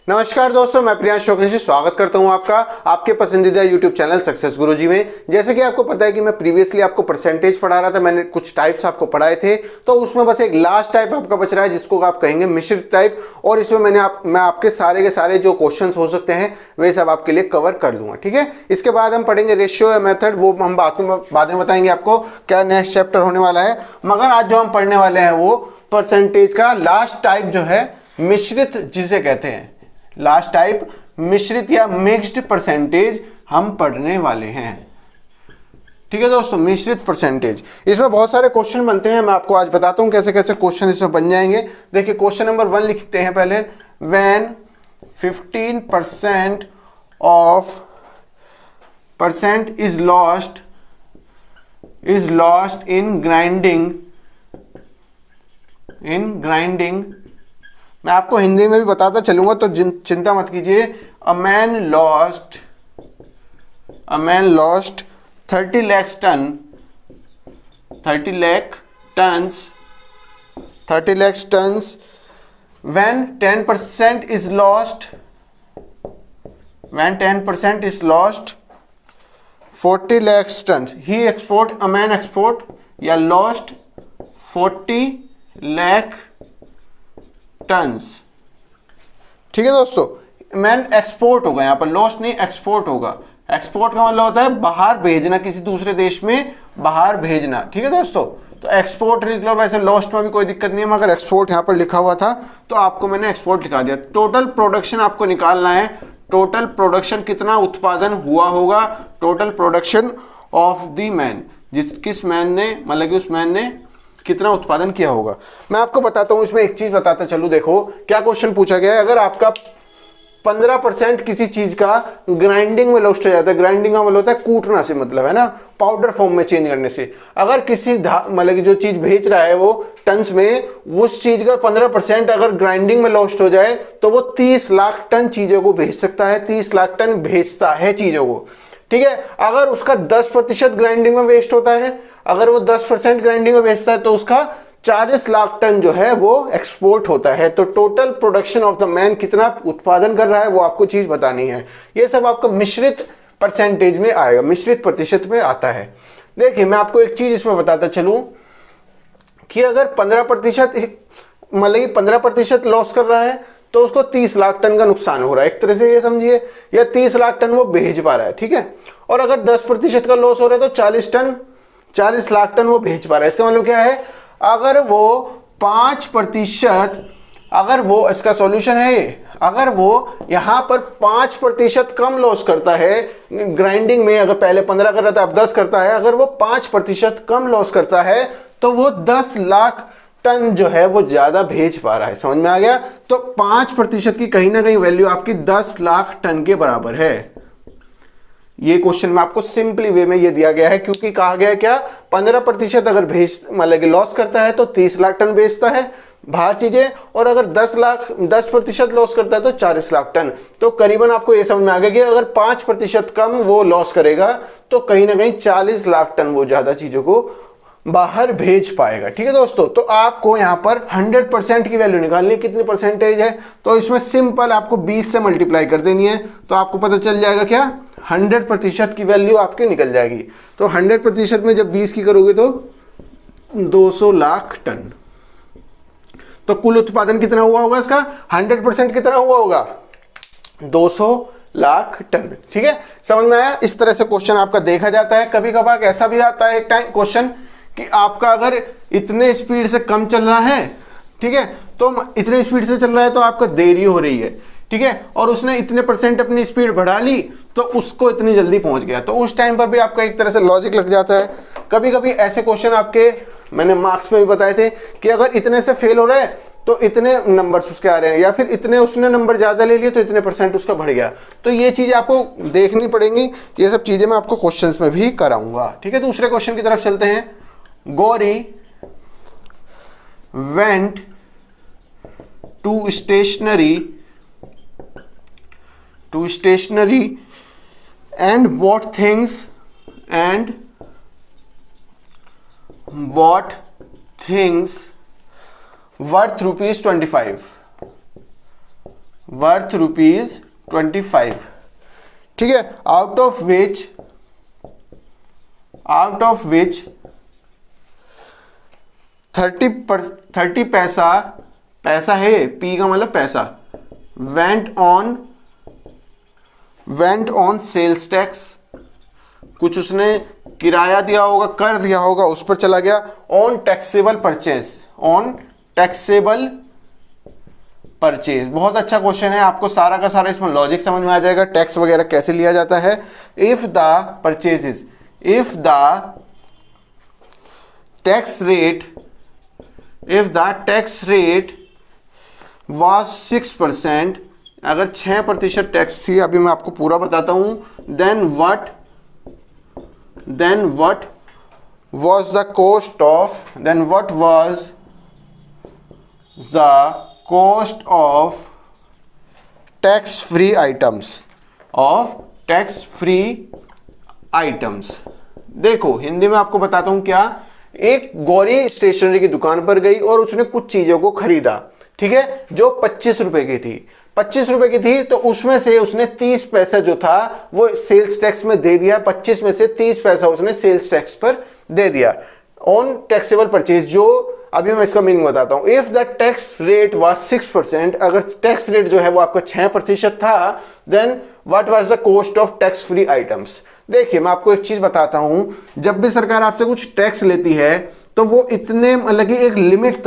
नमस्कार दोस्तों, मैं प्रियांश चौकसी स्वागत करता हूं आपका आपके पसंदीदा यूट्यूब चैनल सक्सेस गुरुजी में। जैसे कि आपको पता है कि मैं प्रीवियसली आपको परसेंटेज पढ़ा रहा था, मैंने कुछ टाइप्स आपको पढ़ाए थे, तो उसमें बस एक लास्ट टाइप आपका बच रहा है जिसको आप कहेंगे मिश्रित टाइप। और इसमें मैं आपके सारे के सारे जो क्वेश्चन हो सकते हैं वे सब आपके लिए कवर कर दूंगा, ठीक है। इसके बाद हम पढ़ेंगे रेशियो या मेथड, वो हम बाद में बताएंगे आपको क्या नेक्स्ट चैप्टर होने वाला है। मगर आज जो हम पढ़ने वाले हैं वो परसेंटेज का लास्ट टाइप जो है मिश्रित जिसे कहते हैं, लास्ट टाइप मिश्रित या मिक्स्ड परसेंटेज हम पढ़ने वाले हैं, ठीक है दोस्तों। मिश्रित परसेंटेज, इसमें बहुत सारे क्वेश्चन बनते हैं, मैं आपको आज बताता हूं कैसे कैसे क्वेश्चन इसमें बन जाएंगे। देखिए क्वेश्चन नंबर 1 लिखते हैं पहले। When 15% of percent is lost in grinding, मैं आपको हिंदी में भी बताता चलूंगा तो चिंता मत कीजिए। A man lost 30 lakh tons when 10% is lost 40 lakh tons, a man export या lost 40 लाख टन्स, ठीक है दोस्तों। मैन एक्सपोर्ट होगा, यहाँ पर लॉस्ट नहीं एक्सपोर्ट होगा। एक्सपोर्ट का मतलब होता है बाहर भेजना, किसी दूसरे देश में बाहर भेजना, ठीक है दोस्तों। तो एक्सपोर्ट लिख लो, वैसे लॉस्ट में भी कोई दिक्कत नहीं है, मगर एक्सपोर्ट यहाँ पर लिखा हुआ था तो आपको मैंने एक्सपोर्ट लिखा दिया। टोटल प्रोडक्शन आपको निकालना है, टोटल प्रोडक्शन कितना उत्पादन हुआ होगा, total production of the man, किस मैन ने, मतलब कि उस मैन ने कितना उत्पादन किया होगा। मैं आपको बताता हूं, इसमें एक चीज बताता चलूं। देखो क्या क्वेश्चन पूछा गया है। अगर आपका 15% किसी चीज का ग्राइंडिंग में लॉस्ट हो जाता है, ग्राइंडिंग का मतलब होता है कूटना से, मतलब है ना, पाउडर फॉर्म में चेंज करने से। अगर किसी मतलब जो चीज भेज रहा है वो टन्स में, उस चीज का 15% अगर ग्राइंडिंग में लॉस्ट हो जाए तो वो 30 लाख टन चीजों को भेज सकता है, 30 लाख टन भेजता है चीजों को, ठीक है। अगर उसका 10% ग्राइंडिंग में वेस्ट होता है, अगर वो 10% ग्राइंडिंग में बेचता है तो उसका 40 लाख टन जो है वो एक्सपोर्ट होता है। तो total production of the man कितना उत्पादन कर रहा है वो आपको चीज बतानी है। ये सब आपको मिश्रित परसेंटेज में आएगा, मिश्रित प्रतिशत में आता है। देखिए मैं आपको एक चीज इसमें बताता चलूं कि अगर 15% मतलब 15% लॉस कर रहा है तो उसको 30 लाख टन का नुकसान हो रहा है, एक तरह से ये समझिए, या 30 लाख टन वो भेज पा रहा है, ठीक है। और अगर 10% का लॉस हो रहा है तो 40 लाख टन वो भेज पा रहा है। इसका मतलब क्या है, अगर वो 5%, अगर वो, इसका सॉल्यूशन है ये, अगर वो यहां पर 5% कम लॉस करता है ग्राइंडिंग में, अगर पहले 15 कर रहा था अब 10 करता है, अगर वो 5% कम लॉस करता है तो वो 10 लाख टन जो है वो ज्यादा भेज पा रहा है। समझ में आ गया। तो 5% की कहीं ना कहीं वैल्यू आपकी 10 लाख टन के बराबर है। ये क्वेश्चन में आपको सिंपली वे में ये दिया गया है, क्योंकि कहा गया है क्या, 15% अगर मतलब लॉस करता है तो 30 लाख टन बेचता है बाहर चीजें, और अगर 10% लॉस करता है तो 40 लाख टन। तो करीबन आपको ये समझ में आ गया कि अगर 5% कम वो लॉस करेगा तो कहीं ना कहीं 40 लाख टन वो ज्यादा चीजों को बाहर भेज पाएगा, ठीक है दोस्तों। तो आपको यहां पर 100% की वैल्यू निकालनी, कितनी परसेंटेज है, तो इसमें सिंपल आपको 20 से मल्टीप्लाई कर देनी है तो आपको पता चल जाएगा क्या, 100% की वैल्यू आपकी निकल जाएगी। तो 100% में जब 20 की करोगे तो 200 लाख टन। तो कुल उत्पादन कितना हुआ होगा इसका, 100% कितना हुआ होगा, 200 लाख टन, ठीक है। समझ में आया। इस तरह से क्वेश्चन आपका देखा जाता है। कभी कभार ऐसा भी आता है एक टाइम क्वेश्चन कि आपका अगर इतने स्पीड से कम चल रहा है, ठीक है, तो इतने स्पीड से चल रहा है तो आपको देरी हो रही है, ठीक है, और उसने इतने % अपनी स्पीड बढ़ा ली तो उसको इतनी जल्दी पहुंच गया, तो उस टाइम पर भी आपका एक तरह से लॉजिक लग जाता है। कभी कभी ऐसे क्वेश्चन आपके मैंने मार्क्स में भी बताए थे कि अगर इतने से फेल हो रहा है तो इतने नंबर्स उसके आ रहे हैं, या फिर इतने उसने नंबर ज्यादा ले लिए तो इतने % उसका बढ़ गया। तो ये चीजें आपको देखनी पड़ेंगी, ये सब चीजें मैं आपको क्वेश्चंस में भी कराऊंगा, ठीक है। दूसरे क्वेश्चन की तरफ चलते हैं। Gauri went to stationery and bought things worth ₹25. Worth ₹25, ठीक है, आउट ऑफ विच 30 पैसा है, पी का मतलब पैसा, वेंट ऑन सेल्स टैक्स, कुछ उसने किराया दिया होगा, कर दिया होगा, उस पर चला गया। ऑन टैक्सेबल परचेज, बहुत अच्छा क्वेश्चन है, आपको सारा का सारा इसमें लॉजिक समझ में आ जाएगा, टैक्स वगैरह कैसे लिया जाता है। If the tax rate was 6%, अगर 6% टैक्स थी, अभी मैं आपको पूरा बताता हूं, then what was the cost of tax free items। देखो हिंदी में आपको बताता हूं क्या, एक गौरी स्टेशनरी की दुकान पर गई और उसने कुछ चीजों को खरीदा, ठीक है, जो 25 रुपए की थी, तो उसमें से उसने 30 पैसा जो था वो सेल्स टैक्स में दे दिया, 25 में से 30 पैसा उसने सेल्स टैक्स पर दे दिया ऑन टैक्सेबल परचेज। जो अभी मैं इसका मीनिंग बताता हूं, if the tax rate was 6%, अगर टैक्स रेट जो है वो आपका 6% था, then what was the cost of tax free items. देखिए मैं आपको एक चीज बताता हूं, जब भी सरकार आपसे कुछ टैक्स लेती है तो वो इतने मतलब कि एक लिमिट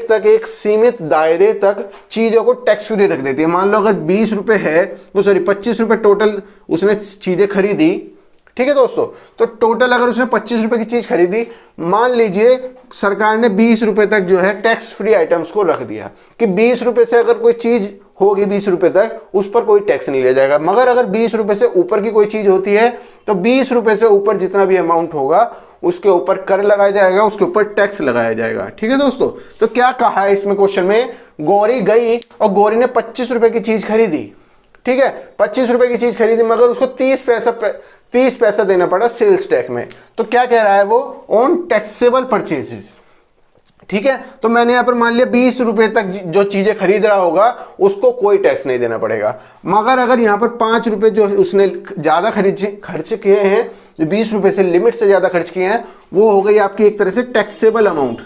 तक एक सीमित दायरे तक चीजों को टैक्स फ्री रख देती है। मान लो अगर 20 रुपए है, वो सॉरी 25 रुपए टोटल उसने चीजें खरीदी, ठीक है दोस्तों, तो टोटल अगर उसने 25 रुपए की चीज खरीदी, मान लीजिए सरकार ने 20 रुपए तक जो है टैक्स फ्री आइटम्स को रख दिया कि 20 रुपए से अगर कोई चीज होगी 20 रुपए तक, उस पर कोई टैक्स नहीं लिया जाएगा। मगर अगर 20 रुपए से ऊपर की कोई चीज होती है तो 20 रुपए से ऊपर जितना भी अमाउंट होगा उसके ऊपर कर लगाया जाएगा, उसके ऊपर टैक्स लगाया जाएगा, ठीक है दोस्तों। तो क्या कहा है इसमें क्वेश्चन में, गौरी गई और गौरी ने 25 रुपए की चीज खरीदी, ठीक है, 25 रुपए की चीज खरीदी, मगर उसको 30 पैसा देना पड़ा सेल्स टैक्स में। तो क्या कह रहा है वो, ऑन टैक्सेबल परचेजेस, ठीक है। तो मैंने यहां पर मान लिया 20 रुपए तक जो चीजें खरीद रहा होगा उसको कोई टैक्स नहीं देना पड़ेगा। मगर अगर यहां पर 5 रुपए जो उसने ज्यादा खर्च किए हैं, जो 20 रुपए से लिमिट से ज्यादा खर्च किए हैं, वो हो गई आपकी एक तरह से टैक्सेबल अमाउंट।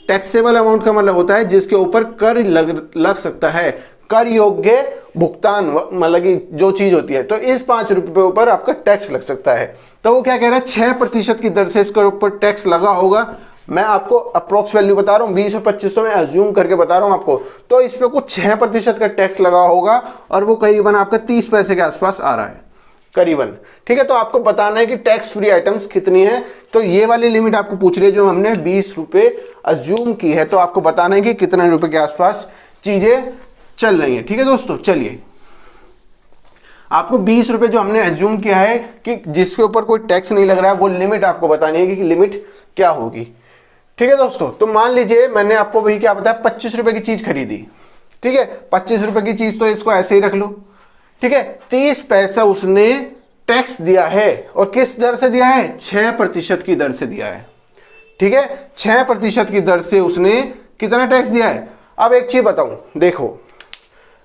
टैक्सेबल अमाउंट का मतलब होता है जिसके ऊपर कर लग सकता है, कर योग्य भुगतान, मतलब कि जो चीज होती है, तो इस 5 रुपए के ऊपर आपका टैक्स लग सकता है। तो वो क्या कह रहा है, 6% की दर से इसके ऊपर टैक्स लगा होगा। मैं आपको अप्रोक्स वैल्यू बता रहा हूं, 20 और 25 तो मैं अज्यूम करके बता रहा हूं आपको। तो इस पे कुछ 6% का टैक्स लगा होगा और वो करीबन आपका 30 पैसे के आसपास आ रहा है करीबन, ठीक है। तो आपको बताना है कि टैक्स फ्री आइटम्स कितनी है। तो ये वाली लिमिट आपको पूछ रही है, जो हमने 20 रुपए अज्यूम की है, तो आपको बताना है कि कितने रुपए के आसपास चीजें चल रही है, ठीक है दोस्तों। चलिए, आपको 20 रुपए जो हमने एज्यूम किया है कि जिसके ऊपर कोई टैक्स नहीं लग रहा है, वो लिमिट आपको बतानी है कि लिमिट क्या होगी, ठीक है दोस्तों। तो मान लीजिए मैंने आपको वही क्या बताया, 25 रुपए की चीज खरीदी, ठीक है, 25 रुपए की चीज, तो इसको ऐसे ही रख लो, ठीक है। 30 पैसा उसने टैक्स दिया है, और किस दर से दिया है, 6% की दर से दिया है, ठीक है। 6% की दर से उसने कितना टैक्स दिया है। अब एक चीज बताऊं, देखो,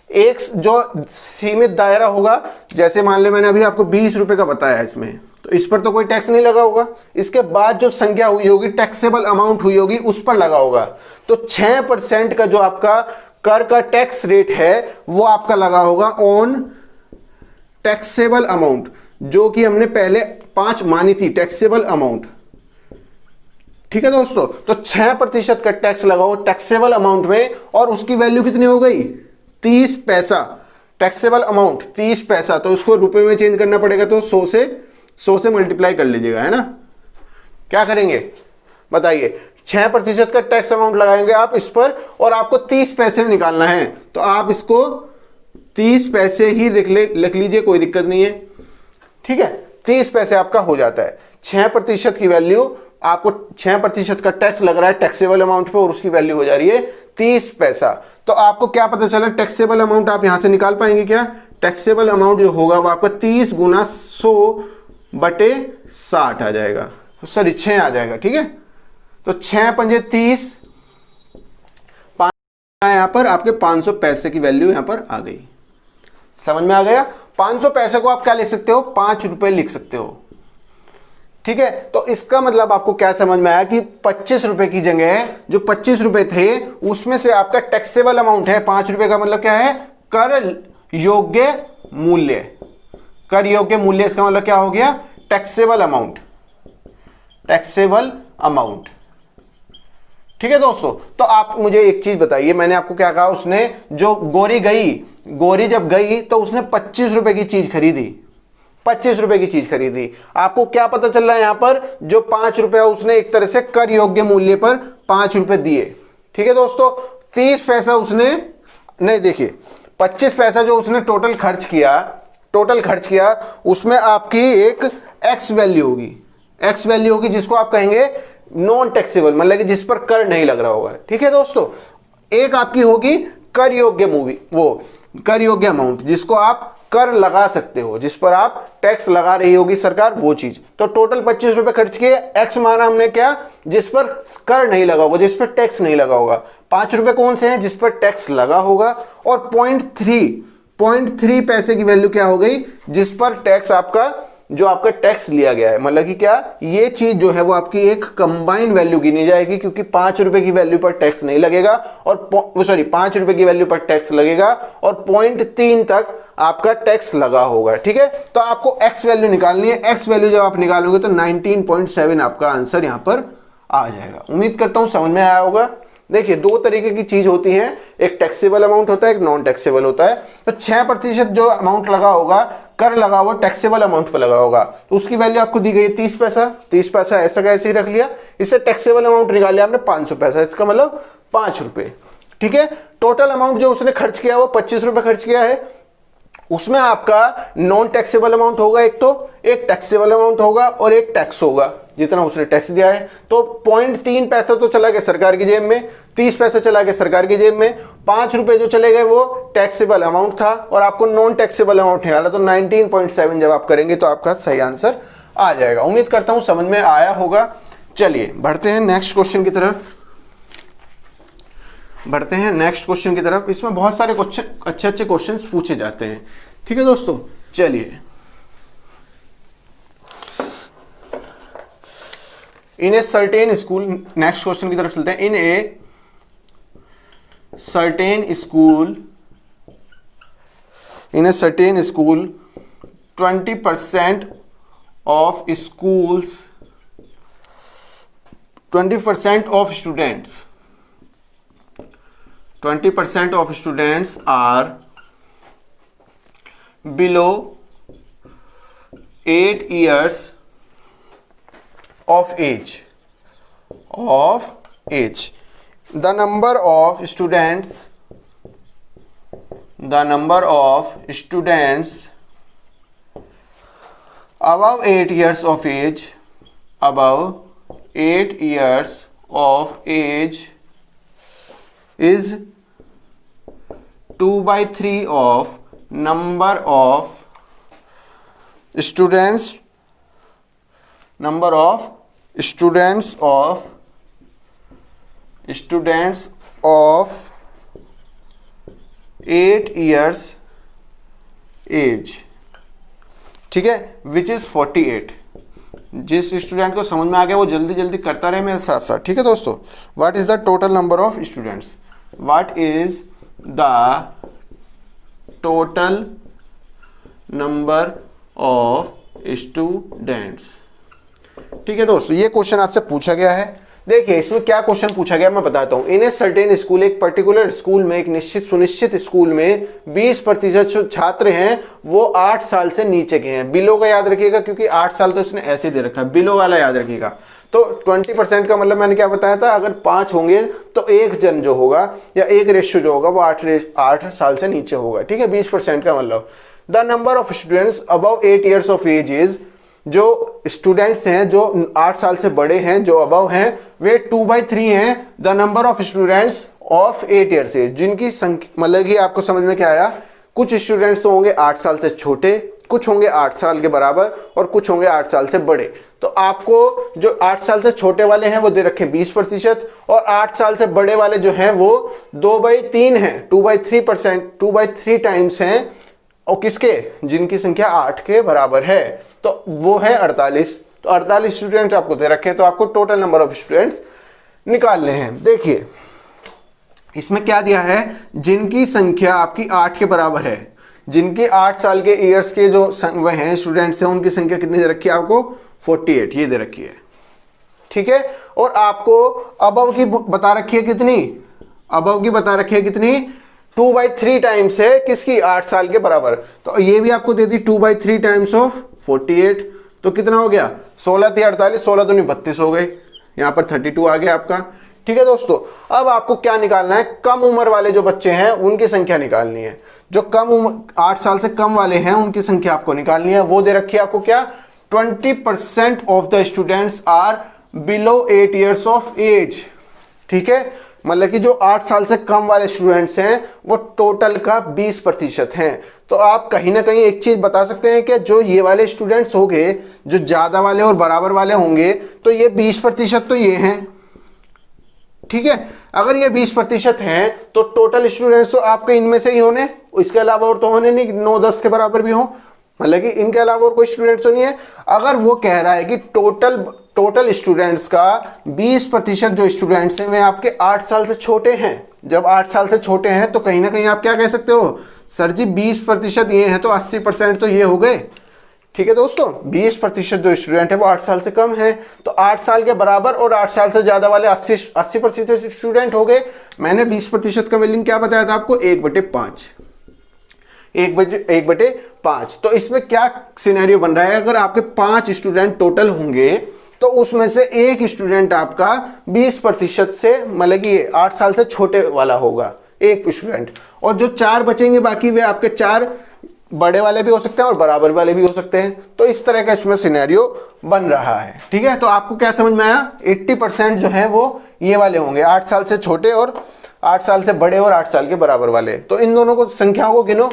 एक जो सीमित दायरा होगा, जैसे मान ले मैंने अभी आपको 20 रुपए का बताया है, इसमें तो इस पर तो कोई टैक्स नहीं लगा होगा। इसके बाद जो संख्या हुई होगी, टैक्सेबल अमाउंट हुई होगी, उस पर लगा होगा। तो 6% का जो आपका कर का टैक्स रेट है वो आपका लगा होगा ऑन टैक्सेबल अमाउंट, जो कि हमने पहले 5 मानी थी टैक्सेबल अमाउंट, ठीक है दोस्तों। तो 6% का टैक्स लगाओ टैक्सेबल अमाउंट में, और उसकी वैल्यू कितनी हो गई, 30 पैसा। टैक्सेबल अमाउंट 30 पैसा, तो उसको रुपए में चेंज करना पड़ेगा, तो 100 से मल्टीप्लाई कर लीजिएगा, है ना। क्या करेंगे बताइए, 6% का टैक्स अमाउंट लगाएंगे आप इस पर, और आपको 30 पैसे निकालना है, तो आप इसको 30 पैसे ही लिख लीजिए, कोई दिक्कत नहीं है, ठीक है। 30 पैसे आपका हो जाता है। 6% की वैल्यू, आपको 6% का टैक्स लग रहा है टैक्सेबल अमाउंट पे, और उसकी वैल्यू हो जा रही है 30 पैसा। तो आपको क्या पता चला, टैक्सेबल अमाउंट आप यहां से निकाल पाएंगे क्या। टैक्सेबल अमाउंट जो होगा वो आपका 30 गुना 100/60 आ जाएगा, सॉरी 6 आ जाएगा, ठीक है। तो 6 पंजे 30, यहाँ पर आपके 500 पैसे की वैल्यू यहाँ पर आ गई, समझ में आ गया। 500 पैसे को आप क्या लिख सकते हो, 5 रुपए लिख सकते हो, ठीक है। तो इसका मतलब आपको क्या समझ में आया कि 25 रुपए की जगह जो 25 रुपए थे उसमें से आपका टैक्सेबल अमाउंट है 5 रुपए का, मतलब क्या है, कर योग्य मूल्य। कर योग्य मूल्य इसका मतलब क्या हो गया, टैक्सेबल अमाउंट, टैक्सेबल अमाउंट, ठीक है दोस्तों। तो आप मुझे एक चीज बताइए, मैंने आपको क्या कहा, उसने जो गोरी जब गई तो उसने 25 रुपए की चीज खरीदी, 25 रुपए की चीज खरीदी। आपको क्या पता चल रहा है यहां पर, जो 5 रुपए उसने एक तरह से कर योग्य मूल्य पर 5 रुपए दिए, ठीक है दोस्तों। 30 पैसा उसने नहीं, देखिए 25 पैसा जो उसने टोटल खर्च किया उसमें आपकी एक एक्स वैल्यू होगी जिसको आप कहेंगे नॉन टैक्सेबल, मतलब कि जिस पर कर नहीं लग रहा होगा, ठीक है दोस्तों। एक आपकी होगी कर योग्य अमाउंट जिसको आप कर लगा सकते हो, जिस पर आप टैक्स लगा रही होगी सरकार, वो चीज। तो टोटल 25 रुपए खर्च किए, एक्स माना हमने क्या, जिस पर कर नहीं लगा होगा, जिस पर टैक्स नहीं लगा होगा। 5 रुपए कौन से हैं, जिस पर टैक्स लगा होगा। और 0.3 पैसे की वैल्यू क्या हो गई, जिस पर टैक्स जो आपका टैक्स लिया गया है, मतलब कि क्या, ये चीज जो है वो आपकी एक कंबाइन वैल्यू गिनी जाएगी, क्योंकि 5 रुपए की वैल्यू पर टैक्स नहीं लगेगा और 5 रुपए की वैल्यू पर टैक्स लगेगा और 0.3 तक आपका टैक्स लगा होगा, ठीक है। तो आपको एक्स वैल्यू निकालनी है। एक्स वैल्यू जब आप निकालोगे तो 19.7 आपका आंसर यहां पर आ जाएगा। उम्मीद करता हूं समझ में आया होगा। देखिए, दो तरीके की चीज होती है, एक टैक्सेबल अमाउंट होता है, एक नॉन टैक्सेबल होता है। तो 6% जो अमाउंट लगा होगा, कर लगा हुआ टैक्सेबल अमाउंट पर लगा होगा, तो उसकी वैल्यू आपको दी गई है 30 पैसा। 30 पैसा ऐसा कैसे ही रख लिया, इससे टैक्सेबल अमाउंट निकाल लिया आपने 500 पैसा, इसका मतलब 5 रुपए, ठीक है। टोटल अमाउंट जो उसने खर्च किया वो 25 रुपए खर्च किया है, उसमें आपका नॉन टैक्सेबल अमाउंट होगा, एक टैक्सेबल अमाउंट होगा और एक टैक्स होगा, जितना उसने टैक्स दिया है। तो 0.3 पैसा तो चला गया सरकार की जेब में, 30 पैसा चला गया सरकार की जेब में, 5 रुपए जो चले गए वो टैक्सेबल अमाउंट था और आपको नॉन टैक्सेबल अमाउंट निकाला। तो 19.7 जब आप करेंगे तो आपका सही आंसर आ जाएगा। उम्मीद करता हूं समझ में आया होगा। चलिए बढ़ते हैं नेक्स्ट क्वेश्चन की तरफ। इसमें बहुत सारे क्वेश्चन, अच्छे क्वेश्चन पूछे जाते हैं, ठीक है दोस्तों। चलिए, in a certain school, next question की तरफ चलते हैं। In a certain school 20% of students are below 8 years of age. The number of students above 8 years of age is 2/3 of number of students of 8 years age, ठीक है, which is 48। जिस student को समझ में आ गया वो जल्दी जल्दी करता रहे मेरे साथ साथ, ठीक है दोस्तों। What is the total number of students, what is the total number of students, ठीक है दोस्तों। ये क्वेश्चन आपसे पूछा गया है। देखिए इसमें क्या क्वेश्चन पूछा गया मैं बताता हूं। इन ए सर्टेन स्कूल, एक पर्टिकुलर स्कूल में, एक सुनिश्चित स्कूल में 20% जो छात्र हैं वो 8 साल से नीचे के हैं। बिलो का याद रखिएगा, क्योंकि 8 साल तो इसने ऐसे दे रखा है, बिलो वाला याद रखिएगा। तो 20% का मतलब मैंने क्या बताया था, अगर 5 होंगे तो एक जन जो होगा या एक रेशियो जो होगा वो 8 साल से नीचे होगा, ठीक है। 20% का मतलब the number of students above 8 years of age is, जो स्टूडेंट्स हैं जो 8 साल से बड़े हैं, जो अबव हैं, वे 2/3 हैं the number of students of 8 years age, जिनकी संख्या, मतलब कि आपको समझ में क्या आया, कुछ स्टूडेंट्स तो होंगे 8 साल से छोटे, कुछ होंगे 8 साल के बराबर और कुछ होंगे 8 साल से बड़े। तो आपको जो 8 साल से छोटे वाले हैं वो दे रखे 20% और 8 साल से बड़े वाले जो हैं वो 2/3 हैं, 2/3%, 2/3 टाइम्स हैं, और किसके, जिनकी संख्या 8 के बराबर है, तो वो है 48। तो 48 स्टूडेंट आपको दे रखे हैं, तो आपको टोटल नंबर ऑफ स्टूडेंट्स निकालने हैं। देखिए इसमें क्या दिया है, जिनकी संख्या आपकी 8 के बराबर है, जिनके 8 साल के ईयर्स के जो वह हैं स्टूडेंट्स हैं, उनकी संख्या कितनी दे रखी है आपको, 48 ये दे रखी है, ठीक है। और आपको अबव की बता रखी है कितनी, अबव की बता रखी है कितनी, 2/3 टाइम्स है किसकी, 8 साल के बराबर। तो ये भी आपको दे दी 2/3 टाइम्स ऑफ 48, तो कितना हो गया, 16 × 48, 16 दूनी 32 हो गए, यहाँ पर 32 आ गया आपका, ठीक है दोस्तों। अब आपको क्या निकालना है, कम उम्र वाले जो बच्चे हैं उनकी संख्या निकालनी है। जो कम उम्र 8 साल से कम वाले हैं उनकी संख्या आपको निकालनी है। वो दे रखी है आपको क्या, 20% of the students are below 8 years of age, ठीक है। मतलब कि जो 8 साल से कम वाले स्टूडेंट्स हैं वो टोटल का 20% हैं। तो आप कहीं ना कहीं एक चीज बता सकते हैं कि जो ये वाले स्टूडेंट्स होंगे, जो ज्यादा वाले और बराबर वाले होंगे, तो ये 20% तो ये हैं, ठीक है। अगर ये 20% हैं तो टोटल स्टूडेंट्स तो आपके इनमें से ही होने, इसके अलावा और तो होने नहीं, 9-10 के बराबर भी हो, मतलब कि इनके अलावा और कोई स्टूडेंट्स तो नहीं है। अगर वो कह रहा है कि टोटल स्टूडेंट्स का 20% जो स्टूडेंट्स हैं वे आपके 8 साल से छोटे हैं, जब 8 साल से छोटे हैं तो कहीं ना कहीं आप क्या कह सकते हो, सर जी 20% ये हैं तो 80% तो ये हो गए, ठीक है दोस्तों। 20% जो स्टूडेंट है वो 8 साल से कम है, तो 8 साल के बराबर और 8 साल से ज्यादा वाले 80% स्टूडेंट हो गए। मैंने 20% का मीनिंग क्या बताया था आपको, 1/5, 1/5। तो इसमें क्या सिनेरियो बन रहा है, अगर आपके 5 स्टूडेंट टोटल होंगे तो उसमें से एक स्टूडेंट आपका 20% से, मतलब कि 8 साल से छोटे वाला होगा एक स्टूडेंट, और जो 4 बचेंगे बाकी वे आपके 4 बड़े वाले भी हो सकते हैं और बराबर वाले भी हो सकते हैं। तो इस तरह का इसमें सिनेरियो बन रहा है, ठीक है। तो आपको क्या समझ में आया, 80% जो है वो ये वाले होंगे, 8 साल से छोटे और 8 साल से बड़े और 8 साल के बराबर वाले। तो इन दोनों को संख्याओं को गिनो,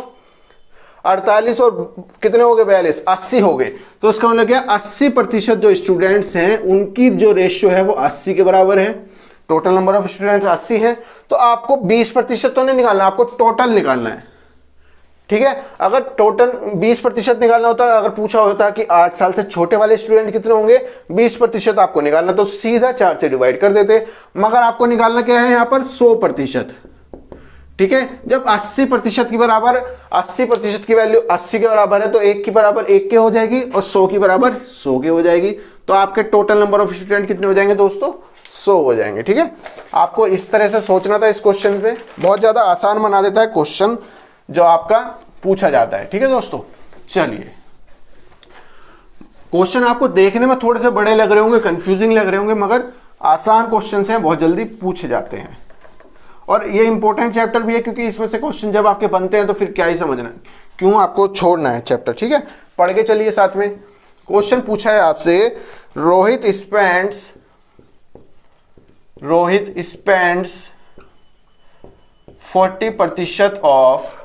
48 और कितने हो गए, 42, 80 हो गए। तो इसका मतलब क्या, 80% जो स्टूडेंट्स हैं उनकी जो रेशियो है वो 80 के बराबर है। टोटल नंबर ऑफ स्टूडेंट्स 80 है। तो आपको 20% तो नहीं निकालना, आपको टोटल निकालना है, ठीक है। अगर टोटल 20% निकालना होता, अगर पूछा होता कि 8 साल से छोटे वाले स्टूडेंट कितने होंगे, 20% आपको निकालना, तो सीधा 4 से डिवाइड कर देते। मगर आपको निकालना क्या है यहाँ पर, 100%, ठीक है। जब 80% की बराबर, 80% की वैल्यू 80 के बराबर है तो 1 की बराबर 1 के हो जाएगी और 100 की बराबर 100 के हो जाएगी। तो आपके टोटल नंबर ऑफ स्टूडेंट कितने हो जाएंगे दोस्तों, 100 हो जाएंगे, ठीक है। आपको इस तरह से सोचना था इस क्वेश्चन पे, बहुत ज्यादा आसान बना देता है क्वेश्चन जो आपका पूछा जाता है, ठीक है दोस्तों। चलिए, क्वेश्चन आपको देखने में थोड़े से बड़े लग रहे होंगे, कंफ्यूजिंग लग रहे होंगे, मगर आसान क्वेश्चन हैं, बहुत जल्दी पूछे जाते हैं। और ये इंपॉर्टेंट चैप्टर भी है क्योंकि इसमें से क्वेश्चन जब आपके बनते हैं तो फिर क्या ही समझना है, क्यों आपको छोड़ना है चैप्टर, ठीक है। पढ़ के चलिए साथ में। क्वेश्चन पूछा है आपसे, Rohit spends 40% of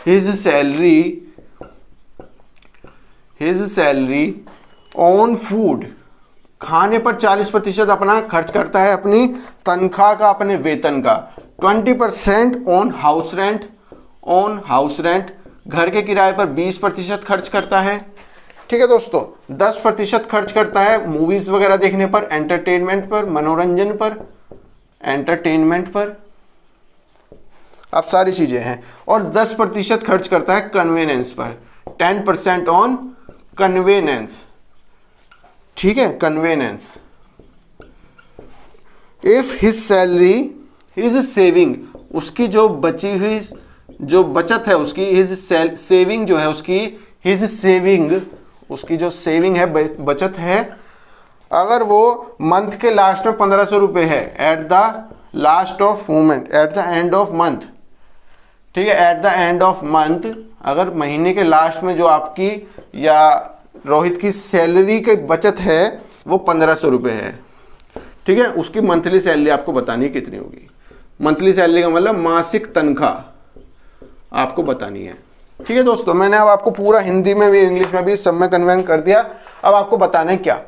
his salary on food, खाने पर 40% अपना खर्च करता है, अपनी तनख्वाह का, अपने वेतन का। 20% ऑन हाउस रेंट, घर के किराए पर 20% खर्च करता है, ठीक है दोस्तों। 10% खर्च करता है मूवीज वगैरह देखने पर, एंटरटेनमेंट पर, मनोरंजन पर, अब सारी चीजें हैं। और 10% खर्च करता है कन्वेनेंस पर, 10% ऑन कन्वेनेंस, ठीक है, conveyance. If his salary, his saving, उसकी जो बची हुई जो बचत है उसकी, हिज सेविंग जो है उसकी, हिज सेविंग, उसकी जो सेविंग है, बचत है, अगर वो मंथ के लास्ट में 1500 रुपये है, at the end of month, ठीक है, at the end of month, अगर महीने के लास्ट में जो आपकी या रोहित की सैलरी की बचत है वो 1500 रुपये है, ठीक है। उसकी मंथली सैलरी आपको बतानी है कितनी होगी। मंथली सैलरी का मतलब मासिक तनख्वाह आपको बतानी है, ठीक है दोस्तों, मैंने अब आपको पूरा हिंदी में भी इंग्लिश में भी सब में कन्वे कर दिया। अब आपको बताना है क्या,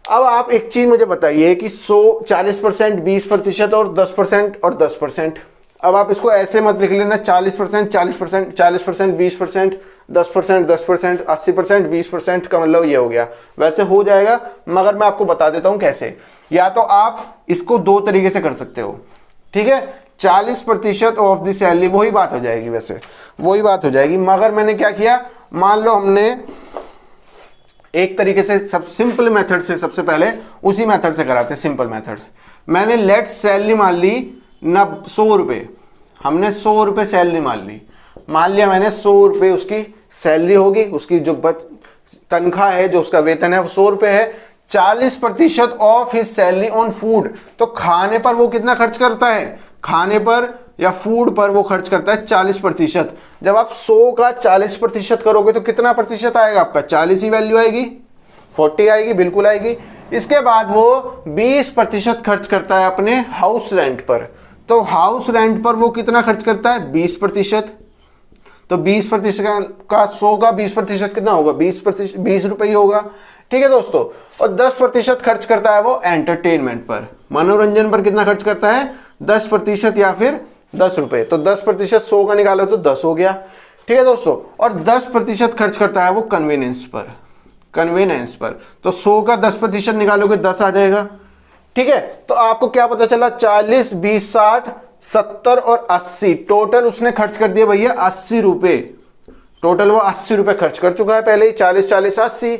अब आप एक चीज मुझे बताइए कि 40%, 20% और 10% और 10%। अब आप इसको ऐसे मत लिख लेना 40%, 40%, 40%, 20%, 10%, 10%, 80%, 20% का मतलब ये हो गया। वैसे हो जाएगा, मगर मैं आपको बता देता हूं कैसे। या तो आप इसको दो तरीके से कर सकते हो, ठीक है। 40% ऑफ द सैलरी, वही बात हो जाएगी, वैसे वही बात हो जाएगी। मगर मैंने क्या किया, मान लो हमने एक तरीके से सब सिंपल मेथड से, सबसे पहले उसी मेथड से कराते हैं, सिंपल मेथड्स। मैंने लेट सैलरी मान ली 100 रुपये, हमने 100 रुपये सैलरी मान ली, मान लिया मैंने 100 रुपये उसकी सैलरी होगी, उसकी जो तनख्वाह है, जो उसका वेतन है वो 100 रुपये है। 40% of his salary on food, तो खाने पर वो कितना खर्च करता है, खाने पर या फूड पर वो खर्च करता है 40%। जब आप 100 का 40% करोगे तो कितना प्रतिशत आएगा आपका, 40 ही वैल्यू आएगी, 40 आएगी, बिल्कुल आएगी। इसके बाद वो 20% खर्च करता है अपने हाउस रेंट पर, तो हाउस रेंट पर वो कितना खर्च करता है, 20%। तो 20% का 100 का 20% कितना होगा, 20 रुपए ही होगा, ठीक है दोस्तों। और 10% खर्च करता है वो एंटरटेनमेंट पर, मनोरंजन पर कितना खर्च करता है, 10% या फिर 10 रुपए। तो 10% 100 का निकालो तो 10 हो गया, ठीक है दोस्तों। और 10% खर्च करता है वो कन्वीनियंस पर, कन्वीनियंस पर, तो 100 का 10% निकालोगे 10 आ जाएगा, ठीक है। तो आपको क्या पता चला, 40, 20, 60, 70 और 80, टोटल उसने खर्च कर दिया भैया 80 रुपए। टोटल वो 80 रुपए खर्च कर चुका है पहले ही, 40, 40, 80।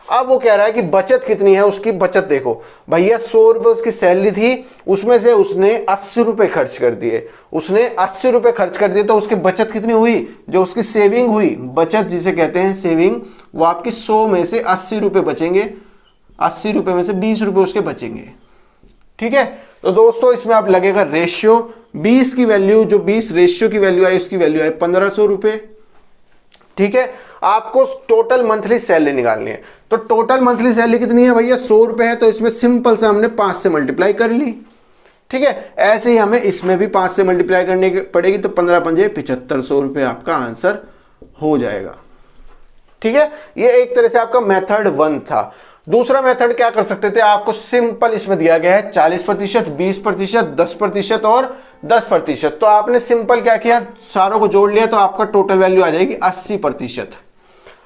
अब वो कह रहा है कि बचत कितनी है उसकी, बचत देखो भैया 100 रुपए उसकी सैलरी थी, उसमें से उसने 80 रुपए खर्च कर दिए, उसने 80 रुपए खर्च कर दिए, तो उसकी बचत कितनी हुई, जो उसकी सेविंग हुई, बचत जिसे कहते हैं सेविंग, वो आपकी 100 में से 80 रुपए बचेंगे, 80 रुपए में से 20 रुपए उसके बचेंगे, ठीक है। तो दोस्तों इसमें आप लगेगा रेशियो, 20 की वैल्यू, जो 20 रेशियो की वैल्यू आई उसकी वैल्यू आई 1500 रुपए, ठीक है। आपको टोटल मंथली सैलरी निकालनी है, तो टोटल मंथली सैलरी कितनी है भैया, 100 रुपए है, तो इसमें सिंपल से हमने 5 से मल्टीप्लाई कर ली, ठीक है। ऐसे ही हमें इसमें भी 5 से मल्टीप्लाई करने की पड़ेगी, तो 15 पंजे 7500 रुपए आपका आंसर हो जाएगा, ठीक है। ये एक तरह से आपका मेथड 1 था। दूसरा मेथड क्या कर सकते थे, आपको सिंपल इसमें दिया गया है 40%, 20%, 10% और 10%। तो आपने सिंपल क्या किया, सारों को जोड़ लिया, तो आपका टोटल वैल्यू आ जाएगी 80%,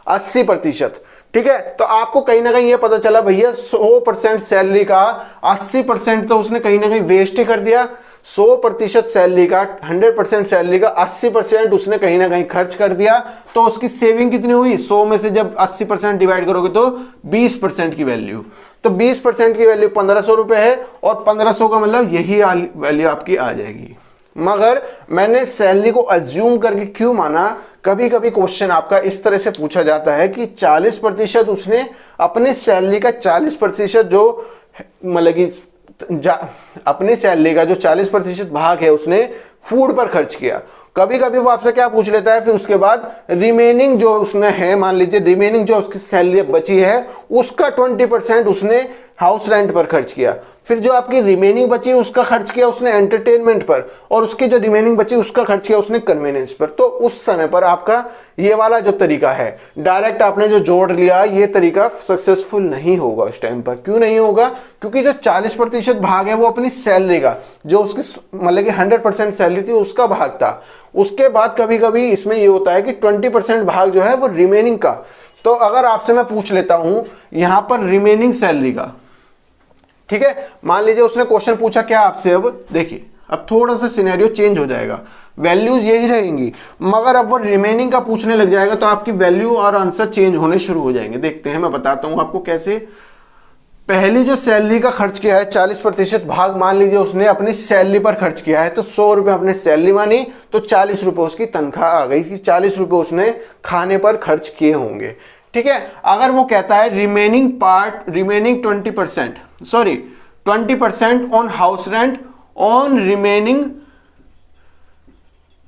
80%, ठीक है। तो आपको कहीं ना कहीं ये पता चला भैया 100% सैलरी का 80% तो उसने कहीं ना कहीं वेस्ट ही कर दिया, 100% सैलरी का, 100% सैलरी का 80% उसने कहीं ना कहीं खर्च कर दिया। तो उसकी सेविंग कितनी हुई, 100 में से जब 80% डिवाइड करोगे तो 20% की वैल्यू, तो 20% की वैल्यू 1500 रुपए है, और 1500 का मतलब यही वैल्यू आपकी आ जाएगी। मगर मैंने सैलरी को अज्यूम करके क्यों माना, कभी कभी क्वेश्चन आपका इस तरह से पूछा जाता है कि 40% उसने अपने सैलरी का 40% जो मतलब कि अपनी सैलरी का जो 40% भाग है उसने फूड पर खर्च किया। कभी कभी वो आपसे क्या पूछ लेता है, फिर उसके बाद रिमेनिंग जो उसने है, मान लीजिए रिमेनिंग जो उसकी सैलरी बची है उसका 20% उसने हाउस रेंट पर खर्च किया, फिर जो आपकी रिमेनिंग बची उसका खर्च किया उसने एंटरटेनमेंट पर, और उसकी जो रिमेनिंग बची उसका खर्च किया उसने कन्वीनियंस पर। तो उस समय पर आपका ये वाला जो तरीका है, डायरेक्ट आपने जो जोड़ लिया, ये तरीका सक्सेसफुल नहीं होगा उस टाइम पर। क्यों नहीं होगा, क्योंकि जो 40% भाग है वो अपनी सैलरी का, जो उसकी मतलब कि 100% सैलरी थी उसका भाग था। उसके बाद कभी कभी इसमें ये होता है कि 20% भाग जो है वो रिमेनिंग का। तो अगर आपसे मैं पूछ लेता हूं यहां पर रिमेनिंग सैलरी का, ठीक है, मान लीजिए उसने क्वेश्चन पूछा क्या आपसे, अब देखिए अब थोड़ा सा सिनेरियो चेंज हो जाएगा, वैल्यूज यही रहेंगी, मगर अब वो रिमेनिंग का पूछने लग जाएगा, तो आपकी वैल्यू और आंसर चेंज होने शुरू हो जाएंगे। देखते हैं, मैं बताता हूं आपको कैसे। पहली जो सैलरी का खर्च किया है 40% भाग, मान लीजिए उसने अपनी सैलरी पर खर्च किया है, तो 100 रुपए अपने सैलरी मानी, तो 40 रुपए उसकी तनख्वाह आ गई कि 40 रुपए उसने खाने पर खर्च किए होंगे, ठीक है। अगर वो कहता है remaining 20% on house rent on remaining,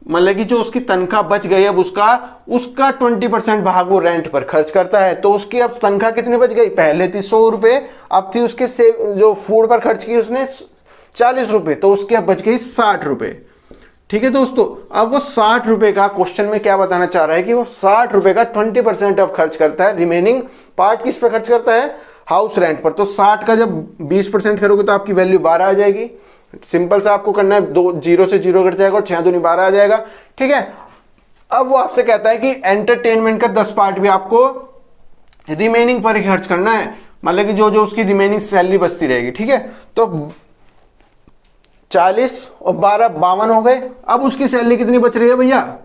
मतलब कि जो उसकी तनख्वाह बच गई अब उसका 20% भाग वो रेंट पर खर्च करता है, तो उसकी अब तनख्वाह कितनी बच गई, पहले थी 100 रुपए, अब थी उसके जो फूड पर खर्च की उसने 40 रुपए, तो उसकी अब बच गई 60 रुपए, ठीक है दोस्तों, अब वो 60 रुपए का क्वेश्चन में क्या बताना चाह रहा है कि वो 60 रुपए का 20% अब खर्च करता है, रिमेनिंग पार्ट किस पे खर्च करता है, हाउस रेंट पर। तो 60 का जब 20% करोगे तो आपकी वैल्यू 12 आ जाएगी। सिंपल सा आपको करना है, 2 0 से 0 कट जाएगा और 6 दूनी 12 आ जाएगा। ठीक है, अब वो आपसे कहता है कि एंटरटेनमेंट का 10 पार्ट भी आपको रिमेनिंग पर ही खर्च करना है, मतलब कि जो जो उसकी रिमेनिंग सैलरी बचती रहेगी। ठीक है, तो 40 और 12 52 हो गए। अब उसकी सैलरी कितनी बच रही है भैया,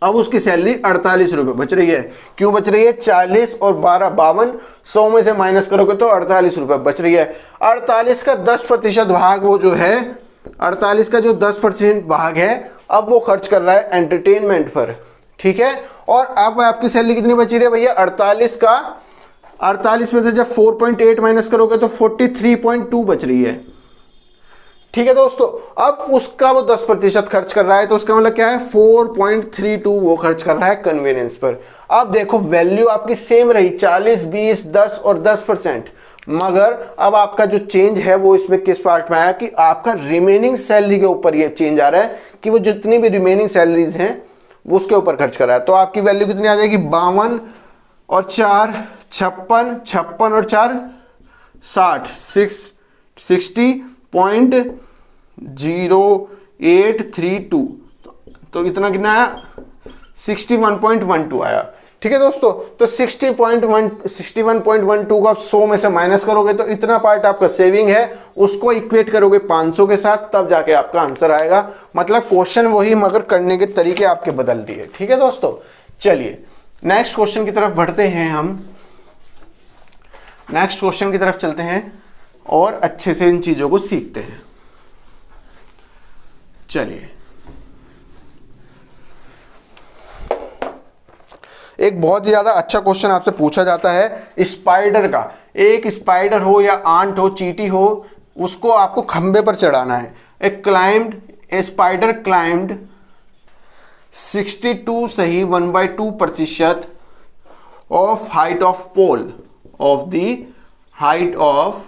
अब उसकी सैलरी 48 रुपए बच रही है। क्यों बच रही है, 40 और 12 52, 100 में से माइनस करोगे तो 48 रुपए बच रही है। 48 का 10% भाग वो जो है, 48 का जो 10% भाग है अब वो खर्च कर रहा है एंटरटेनमेंट पर। ठीक है, और अब आपकी सैलरी कितनी बची रही है भैया, 48 में से जब 4.8 माइनस करोगे तो 43.2 बच रही है। ठीक है दोस्तों, अब उसका वो 10% खर्च कर रहा है, तो उसका मतलब क्या है, 4.32 वो खर्च कर रहा है कन्वीनियंस पर। अब देखो वैल्यू आपकी सेम रही, 40 20 10 और 10%, मगर अब आपका जो चेंज है वो इसमें किस पार्ट में आया कि आपका रिमेनिंग सैलरी के ऊपर ये चेंज आ रहा है कि वो जितनी भी रिमेनिंग सैलरीज हैं वो उसके ऊपर खर्च कर रहा है। तो आपकी वैल्यू कितनी आ जाएगी, 52 और 4 56, 56 और 4 60, 60.0832, तो इतना कितना आया, 61.12 आया। ठीक है दोस्तों, तो 61.12 को आप 100 में से माइनस करोगे तो इतना पार्ट आपका सेविंग है, उसको इक्वेट करोगे 500 के साथ, तब जाके आपका आंसर आएगा। मतलब क्वेश्चन वही मगर करने के तरीके आपके बदल दिए। ठीक है दोस्तों, चलिए नेक्स्ट क्वेश्चन की तरफ बढ़ते हैं। हम नेक्स्ट क्वेश्चन की तरफ चलते हैं और अच्छे से इन चीजों को सीखते हैं। चलिए, एक बहुत ही ज्यादा अच्छा क्वेश्चन आपसे पूछा जाता है स्पाइडर का। एक स्पाइडर हो या आंट हो, चींटी हो, उसको आपको खंबे पर चढ़ाना है। ए स्पाइडर क्लाइम्ड 62 सही 1/2% of height of pole, of the height of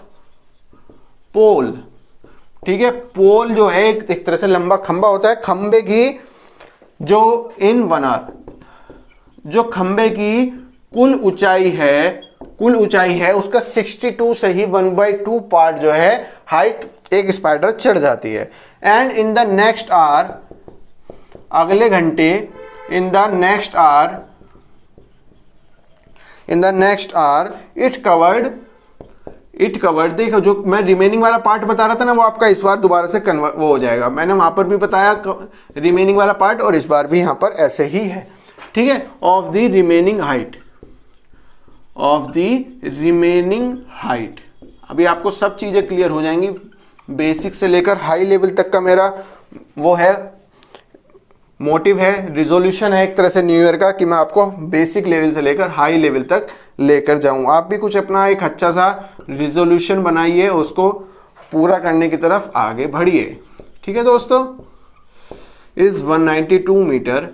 pole. ठीक है, पोल जो है एक तरह से लंबा खंबा होता है, खंबे की जो इन 1 आवर, जो खंबे की कुल ऊंचाई है उसका 62 से ही 1/2 पार्ट जो है हाइट एक स्पाइडर चढ़ जाती है। And in the next hour, अगले घंटे, in the next hour it covered, देखो जो मैं रिमेनिंग वाला पार्ट बता रहा था ना, वो आपका इस बार दोबारा से कन्वर्ट वो हो जाएगा। मैंने वहां पर भी बताया रिमेनिंग वाला पार्ट, और इस बार भी यहां पर ऐसे ही है। ठीक है, ऑफ द रिमेनिंग हाइट, अभी आपको सब चीजें क्लियर हो जाएंगी, बेसिक से लेकर हाई लेवल तक का मेरा वो है, मोटिव है, रिजोल्यूशन है एक तरह से न्यू ईयर का, कि मैं आपको बेसिक लेवल से लेकर हाई लेवल तक लेकर जाऊं। आप भी कुछ अपना एक अच्छा सा रिजोल्यूशन बनाइए, उसको पूरा करने की तरफ आगे बढ़िए। ठीक है दोस्तों, is 192 metre,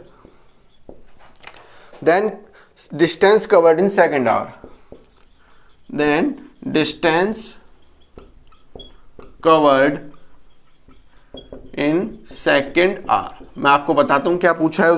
then distance covered in second hour, then distance covered in second hour. मैं आपको बताता हूं क्या पूछा है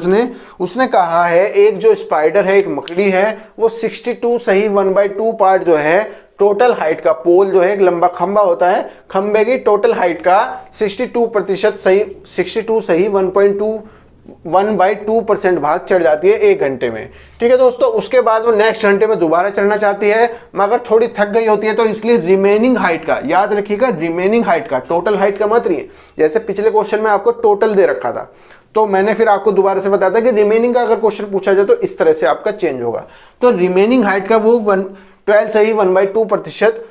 उसने कहा है एक जो स्पाइडर है, एक मकड़ी है, वो 62 सही 1/2 पार्ट जो है टोटल हाइट का, पोल जो है एक लंबा खंबा होता है, खंबे की टोटल हाइट का 62% सही 62 सही 1/2% भाग चढ़ जाती है 1 घंटे में। ठीक है दोस्तों, उसके बाद वो नेक्स्ट घंटे में दोबारा चढ़ना चाहती है, मगर थोड़ी थक गई होती है, तो इसलिए रिमेनिंग हाइट का, याद रखिएगा रिमेनिंग हाइट का, टोटल हाइट का मत रही। जैसे पिछले क्वेश्चन में आपको टोटल दे रखा था, तो मैंने फिर आपको दोबारा से बताया था कि रिमेनिंग का अगर क्वेश्चन पूछा जाए तो इस तरह से आपका चेंज होगा। तो रिमेनिंग हाइट का वो 12 सही 1/2%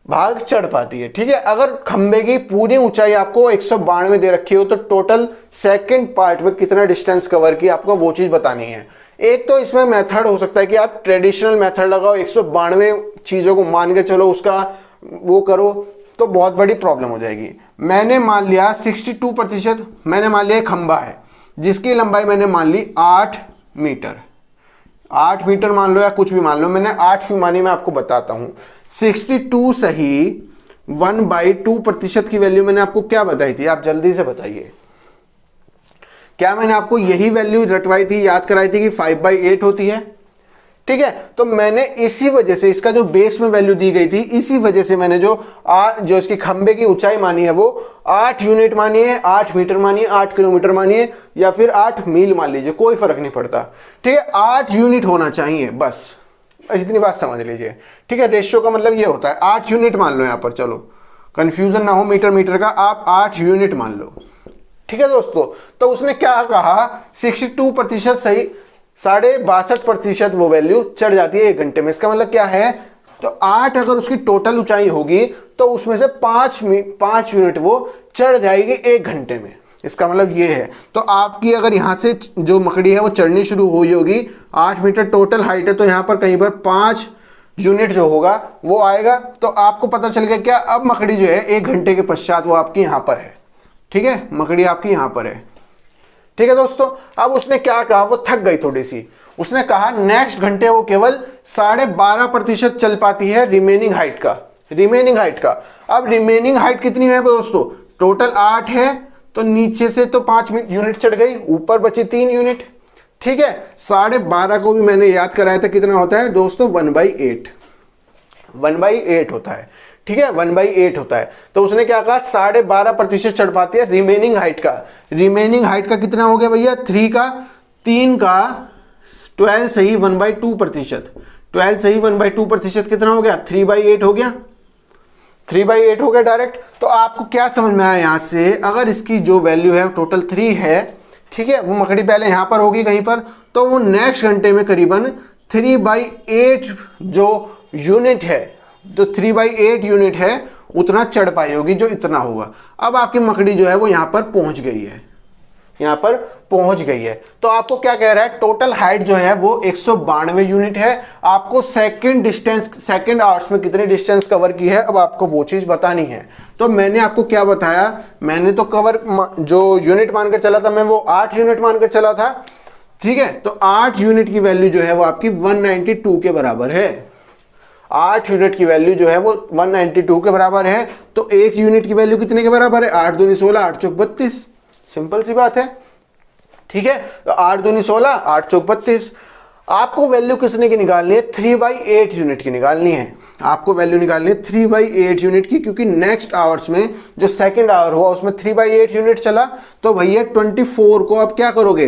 भाग चढ़ पाती है। ठीक है, अगर खंबे की पूरी ऊंचाई आपको 192 दे रखी हो, तो टोटल सेकंड पार्ट में कितना डिस्टेंस कवर की आपको वो चीज बतानी है। एक तो इसमें मेथड हो सकता है कि आप ट्रेडिशनल मेथड लगाओ, 192 चीजों को मान के चलो, उसका वो करो, तो बहुत बड़ी प्रॉब्लम हो जाएगी। मैंने मान लिया 62%, मैंने मान लिया खंबा है जिसकी लंबाई मैंने मान ली 8 मीटर, 8 मीटर मान लो या कुछ भी मान लो, मैंने 8 क्यों मानी मैं आपको बताता हूं। 62 सही 1/2% की वैल्यू मैंने आपको क्या बताई थी, आप जल्दी से बताइए। क्या मैंने आपको यही वैल्यू रटवाई थी, याद कराई थी कि 5/8 होती है? ठीक है, तो मैंने इसी वजह से इसका जो बेस में वैल्यू दी गई थी, इसी वजह से मैंने जो इसकी खंबे की ऊंचाई मानी है वो 8 यूनिट मानी है, 8 मीटर मानी है, 8 किलोमीटर मानी है, या फिर 8 मील मान लीजिए, कोई फर्क नहीं पड़ता। ठीक है, 8 यूनिट होना चाहिए, बस इतनी बात समझ लीजिए। ठीक है, रेशियो का मतलब ये होता है, 8 यूनिट मान लो, यहां पर चलो कंफ्यूजन ना हो मीटर मीटर का, आप 8 यूनिट मान लो। ठीक है दोस्तों, तो उसने क्या कहा, 62% सही, 62.5% वो वैल्यू चढ़ जाती है 1 घंटे में। इसका मतलब क्या है, तो 8 अगर उसकी टोटल ऊंचाई होगी तो उसमें से 5 यूनिट वो चढ़ जाएगी 1 घंटे में। इसका मतलब ये है, तो आपकी अगर यहां से जो मकड़ी है वो चढ़नी शुरू हुई होगी, 8 मीटर टोटल हाइट है, तो यहां पर कहीं पर 5 यूनिट जो होगा वो आएगा। तो आपको पता चल गया क्या, अब मकड़ी जो है 1 घंटे के पश्चात वो आपकी यहां पर है। ठीक है, मकड़ी आपकी यहां पर है। ठीक है दोस्तों, अब उसने क्या कहा, वो थक गई थोड़ी सी, उसने कहा नेक्स्ट घंटे वो केवल 12.5% चल पाती है रिमेनिंग हाइट का, रिमेनिंग हाइट का। अब रिमेनिंग हाइट कितनी है दोस्तों, टोटल 8 है, तो नीचे से तो 5 यूनिट चढ़ गई, ऊपर बची 3 यूनिट। ठीक है, 12.5 को भी मैंने याद कराया था, कितना होता है दोस्तों, 1/8, 1/8 होता है। ठीक है, 1/8 होता है। तो उसने क्या कहा, 12.5% चढ़ पाती है रिमेनिंग हाइट का। रिमेनिंग हाइट का कितना हो गया भैया, 3 का 12 सही 1/2%, 12 सही 1/2% कितना हो गया, 3/8 हो गया, 3/8 हो गया डायरेक्ट। तो आपको क्या समझ में आया यहां से, अगर इसकी जो वैल्यू है टोटल 3 है, ठीक है, वो मकड़ी पहले यहां पर होगी कहीं पर, तो वो नेक्स्ट घंटे में करीबन 3/8 जो यूनिट है, जो 3/8 यूनिट है उतना चढ़ पाई होगी, जो इतना होगा। अब आपकी मकड़ी जो है वो यहां पर पहुंच गई है, यहां पर पहुंच गई है। तो आपको क्या कह रहा है, टोटल हाइट जो है वो 192 यूनिट है। आपको सेकंड आवर्स में कितने डिस्टेंस कवर की है, अब आपको वो चीज बतानी है। तो मैंने आपको क्या बताया, मैंने तो कवर जो यूनिट मानकर चला था, मैं वो 8 यूनिट मानकर चला था। ठीक है, तो 8 यूनिट की वैल्यू जो है वो आपकी 192 के बराबर है। 8 यूनिट की वैल्यू जो है वो 192 के बराबर है। तो 1 यूनिट की वैल्यू कितने के बराबर है, 8 दूनी 16, 8 चौक 32, सिंपल सी बात है। ठीक है, तो 8 दूनी 16, 8 चौक 32। आपको वैल्यू किसने की निकालनी है, 3/8 यूनिट की निकालनी है। आपको वैल्यू निकालनी है 3/8 यूनिट की, क्योंकि नेक्स्ट आवर्स में जो सेकंड आवर हुआ उसमें 3/8 यूनिट चला। तो भैया 24 को आप क्या करोगे,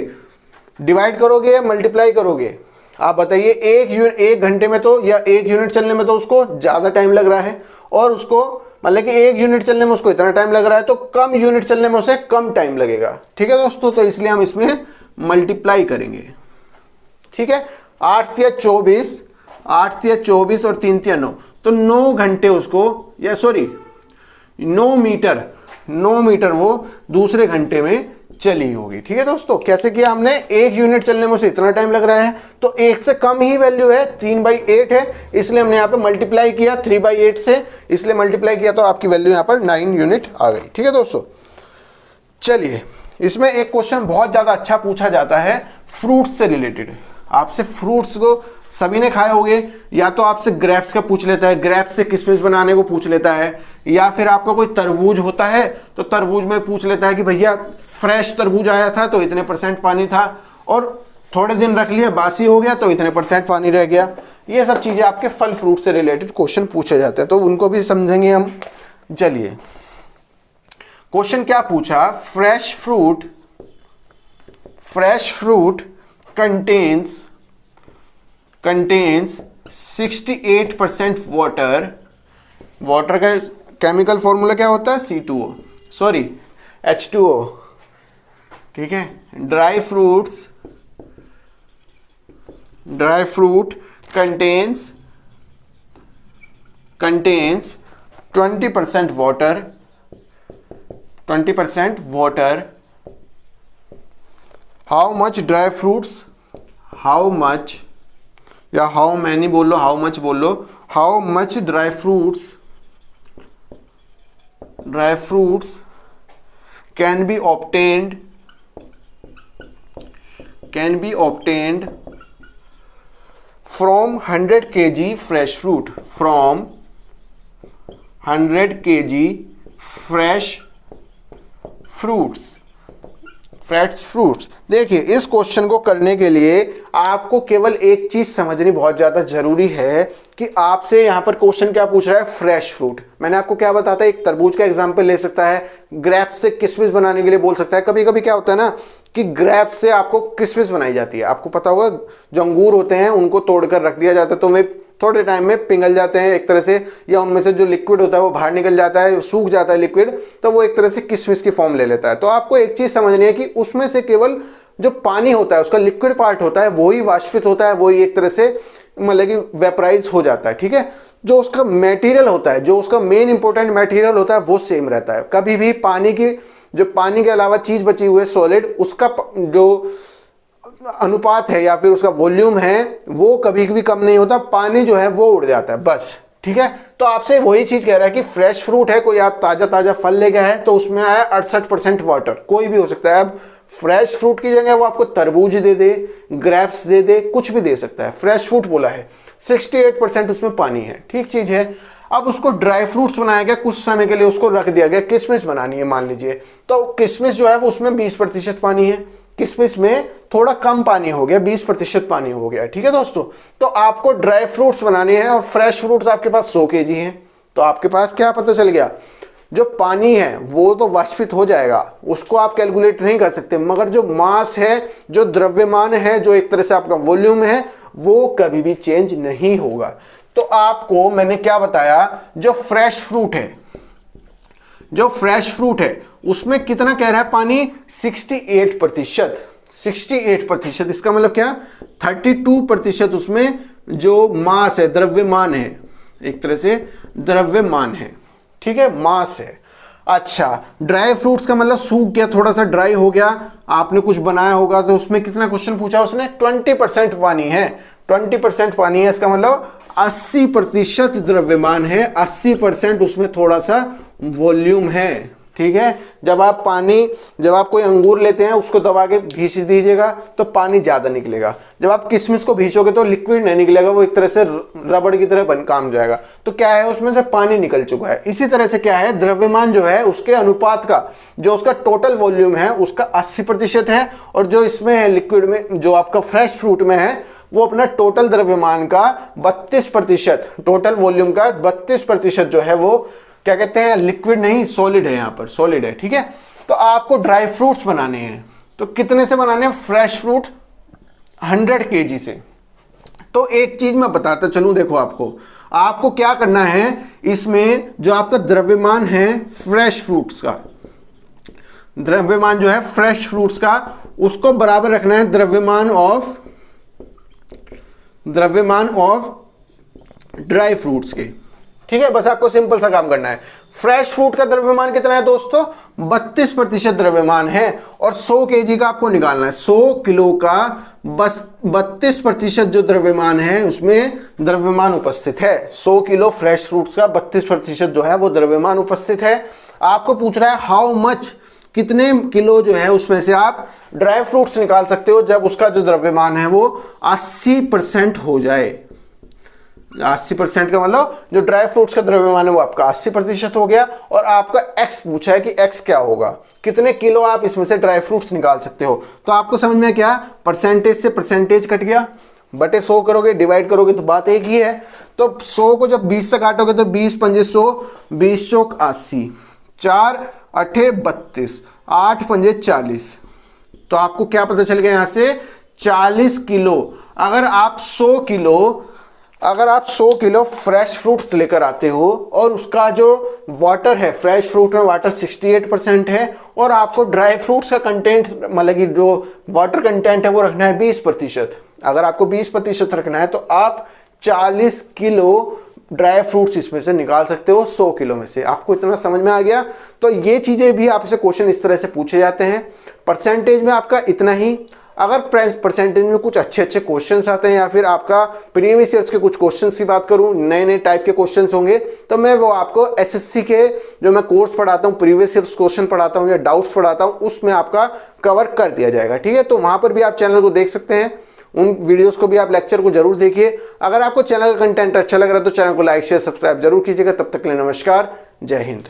डिवाइड करोगे या मल्टीप्लाई करोगे, आप बताइए। एक घंटे में तो, या 1 यूनिट चलने में तो उसको ज्यादा टाइम लग रहा है, और उसको मतलब कि 1 यूनिट चलने में उसको इतना टाइम लग रहा है, तो कम यूनिट चलने में उसे कम टाइम लगेगा। ठीक है दोस्तों, तो इसलिए हम इसमें मल्टीप्लाई करेंगे। ठीक है, 8 तिया 24, 8 तिया 24 और 3 तिया 9, तो 9 घंटे उसको, या सॉरी 9 मीटर वो दूसरे घंटे में चली होगी। ठीक है दोस्तों, कैसे किया हमने, 1 यूनिट चलने में उसे इतना टाइम लग रहा है, तो 1 से कम ही वैल्यू है, 3/8 है, इसलिए हमने यहाँ पे मल्टीप्लाई किया 3/8 से, इसलिए मल्टीप्लाई किया तो आपकी वैल्यू यहाँ पर 9 यूनिट आ गई। ठीक है दोस्तों, चलिए इसमें एक क्वेश्चन बहुत ज्यादा अच्छा पूछा जाता है फ्रूट्स से रिलेटेड। आपसे फ्रूट्स को सभी ने खाए होंगे, या तो आपसे ग्रेप्स का पूछ लेता है, ग्रेप्स से किशमिश बनाने को पूछ लेता है, या फिर आपका कोई तरबूज होता है तो तरबूज में पूछ लेता है कि भैया फ्रेश तरबूज आया था तो इतने % पानी था, और थोड़े दिन रख लिया बासी हो गया तो इतने % पानी रह गया। ये सब चीजें आपके फल फ्रूट से रिलेटेड क्वेश्चन पूछे जाते हैं, तो उनको भी समझेंगे हम। चलिए क्वेश्चन क्या पूछा, फ्रेश फ्रूट contains 68% वाटर का केमिकल फॉर्मूला क्या होता है, H2O। ठीक है, dry fruit contains 20% water। How much dry fruits, how many बोल लो, how much dry fruits can be obtained from 100 kg fresh fruit, from 100 kg fresh fruits fresh fruits. देखिए इस क्वेश्चन को करने के लिए आपको केवल एक चीज समझनी बहुत ज्यादा जरूरी है कि आपसे यहाँ पर क्वेश्चन क्या पूछ रहा है, फ्रेश फ्रूट। मैंने आपको क्या बताया, एक तरबूज का एग्जांपल ले सकता है, ग्रेप्स से किशमिश बनाने के लिए बोल सकता है। कभी कभी क्या होता है ना कि ग्रेप्स से आपको किशमिश बनाई जाती है। आपको पता होगा जो अंगूर होते हैं उनको तोड़कर रख दिया जाता है तो वे थोड़े टाइम में पिघल जाते हैं एक तरह से, या उनमें से जो लिक्विड होता है वो बाहर निकल जाता है, सूख जाता है लिक्विड, तो वो एक तरह से किशमिश की फॉर्म ले लेता है। तो आपको एक चीज समझनी है कि उसमें से केवल जो पानी होता है, उसका लिक्विड पार्ट होता है, वही वाष्पित होता है, वही एक तरह से मतलब कि वेपराइज हो जाता है। ठीक है, जो उसका मटेरियल होता है, जो उसका मेन इंपॉर्टेंट मटेरियल होता है वो सेम रहता है। कभी भी पानी की, जो पानी के अलावा चीज बची हुई है सॉलिड, उसका जो अनुपात है या फिर उसका वॉल्यूम है वो कभी भी कम नहीं होता, पानी जो है वो उड़ जाता है बस। ठीक है, तो आपसे वही चीज कह रहा है कि फ्रेश फ्रूट है, कोई आप ताजा ताजा फल ले गया है तो उसमें आया 68% वाटर, कोई भी हो सकता है। अब फ्रेश फ्रूट की जगह वो आपको तरबूज दे दे, ग्रेप्स दे दे, कुछ भी दे सकता है। फ्रेश फ्रूट बोला है, 68% उसमें पानी है, ठीक चीज है। अब उसको ड्राई फ्रूट्स बनाया गया, कुछ समय के लिए उसको रख दिया गया, किशमिश बनानी है मान लीजिए, तो किशमिश जो है वो उसमें 20% पानी है, किशमिश में थोड़ा कम पानी हो गया, 20% पानी हो गया। ठीक है दोस्तों, तो आपको ड्राई फ्रूट्स बनाने हैं और फ्रेश फ्रूट्स आपके पास 100 kg हैं, तो आपके पास क्या पता चल गया, जो पानी है वो तो वाष्पित हो जाएगा, उसको आप कैलकुलेट नहीं कर सकते, मगर जो मास है, जो द्रव्यमान है, जो एक तरह से आपका वॉल्यूम है, वो कभी भी चेंज नहीं होगा। तो आपको मैंने क्या बताया, जो फ्रेश फ्रूट है, जो फ्रेश फ्रूट है उसमें कितना कह रहा है पानी, 68%। 68%, इसका मतलब क्या, 32% उसमें जो मास है, द्रव्यमान है, एक तरह से द्रव्यमान है। ठीक है, मास है। अच्छा, ड्राई फ्रूट्स का मतलब सूख गया, थोड़ा सा ड्राई हो गया, आपने कुछ बनाया होगा तो उसमें कितना क्वेश्चन पूछा उसने, 20% पानी है, 20% पानी है, इसका मतलब 80% द्रव्यमान है, 80% उसमें थोड़ा सा वॉल्यूम है। ठीक है, जब आप कोई अंगूर लेते हैं उसको दबा के भींच दीजिएगा तो पानी ज्यादा निकलेगा, जब आप किशमिश को भींचोगे तो लिक्विड नहीं निकलेगा, वो एक तरह से रबड़ की तरह बन काम जाएगा। तो क्या है, उसमें से पानी निकल चुका है। इसी तरह से क्या है, द्रव्यमान जो है उसके अनुपात का, जो उसका टोटल वॉल्यूम है उसका 80% है, और जो इसमें है लिक्विड में, जो आपका फ्रेश फ्रूट में है, वो अपना टोटल द्रव्यमान का 32%, टोटल वॉल्यूम का 32% जो है वो क्या कहते हैं, लिक्विड नहीं, सॉलिड है, यहां पर सॉलिड है। ठीक है, तो आपको ड्राई फ्रूट्स बनाने हैं, तो कितने से बनाने हैं, फ्रेश फ्रूट 100 kg से। तो एक चीज मैं बताता चलूं, देखो आपको क्या करना है, इसमें जो आपका द्रव्यमान है फ्रेश फ्रूट्स का, द्रव्यमान जो है फ्रेश फ्रूट्स का, उसको बराबर रखना है द्रव्यमान ऑफ ड्राई फ्रूट्स के। ठीक है, बस आपको सिंपल सा काम करना है। फ्रेश फ्रूट का द्रव्यमान कितना है दोस्तों, 32% द्रव्यमान है, और 100 kg का आपको निकालना है, 100 किलो का बस 32% जो द्रव्यमान है उसमें द्रव्यमान उपस्थित है। 100 किलो फ्रेश फ्रूट्स का 32% जो है वो द्रव्यमान उपस्थित है। आपको पूछ रहा है हाउ मच, कितने किलो जो है उसमें से आप ड्राई फ्रूट्स निकाल सकते हो जब उसका जो द्रव्यमान है वो 80% हो जाए। 80% का मतलब जो ड्राई फ्रूट्स का द्रव्यमान है वो आपका 80% हो गया, और आपका x पूछा है कि x क्या होगा, कितने किलो आप इसमें से ड्राई फ्रूट्स निकाल सकते हो। तो आपको समझ में क्या, परसेंटेज से परसेंटेज कट गया, बटे 100 करोगे, डिवाइड करोगे तो बात एक ही है। तो 100 को जब 20 से काटोगे तो 20 पंजे 100, 20 चौक 80, 4 8 32, 8 पंजे 40। तो आपको क्या पता चल गया यहां से, 40 किलो। अगर आप 100 किलो फ्रेश फ्रूट्स लेकर आते हो और उसका जो वाटर है, फ्रेश फ्रूट में वाटर 68% है, और आपको ड्राई फ्रूट्स का कंटेंट मतलब कि जो वाटर कंटेंट है वो रखना है 20%। अगर आपको 20% रखना है तो आप 40 किलो ड्राई फ्रूट्स इसमें से निकाल सकते हो 100 किलो में से। आपको इतना समझ में आ गया। तो ये चीजें भी आपसे क्वेश्चन इस तरह से पूछे जाते हैं। परसेंटेज में आपका इतना ही। अगर परसेंटेज में कुछ अच्छे क्वेश्चंस आते हैं या फिर आपका प्रीवियस ईयर्स के कुछ क्वेश्चंस की बात करूं, नए टाइप के क्वेश्चंस होंगे, तो मैं वो आपको एसएससी के जो मैं कोर्स पढ़ाता हूं, प्रीवियस ईयर्स क्वेश्चन पढ़ाता हूं या डाउट्स पढ़ाता हूं, उसमें आपका कवर कर दिया जाएगा। ठीक है, तो वहां पर भी आप चैनल को देख सकते हैं, उन वीडियोस को भी आप लेक्चर को जरूर देखिए। अगर आपको चैनल का कंटेंट अच्छा लग रहा है तो चैनल को लाइक शेयर सब्सक्राइब जरूर कीजिएगा। तब तक के लिए नमस्कार, जय हिंद।